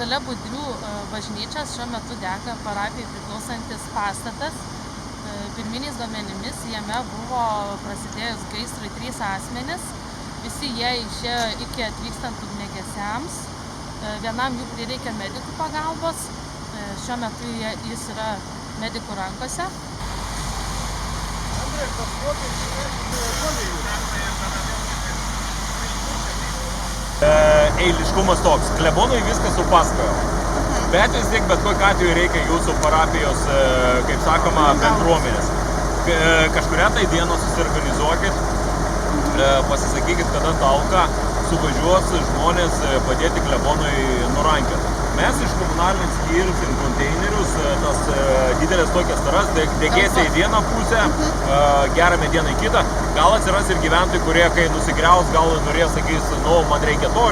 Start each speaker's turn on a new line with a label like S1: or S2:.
S1: šalia Budrių bažnyčios šiuo metu dega parapijai priklausantis pastatas. Pirminiais duomenimis jame buvo prasidėjus gaisrui 3 asmenys. Visi jie išėjo iki atvykstant ugniagesiams. Vienam jų prireikė medikų pagalbos. Šiuo metu jis yra medikų rankose.
S2: Eiliškumas toks. Klebonui viską supasakojo. Bet vis tiek bet kokiu atveju reikia jūsų parapijos, kaip sakoma, bendruomenės. Kažkurią tai dieną susiorganizuokit, pasisakykit, kada talka suvažiuos žmonės padėti klebonui nurankioti. Mes iš komunalinės skyrius ir konteinerius tas didelės tokias taras degėsia į vieną pusę, gerą medieną į kitą. Gal atsiras ir gyventojai, kurie kai nusigriaus, gal norės, sakys, nu, man reikia to.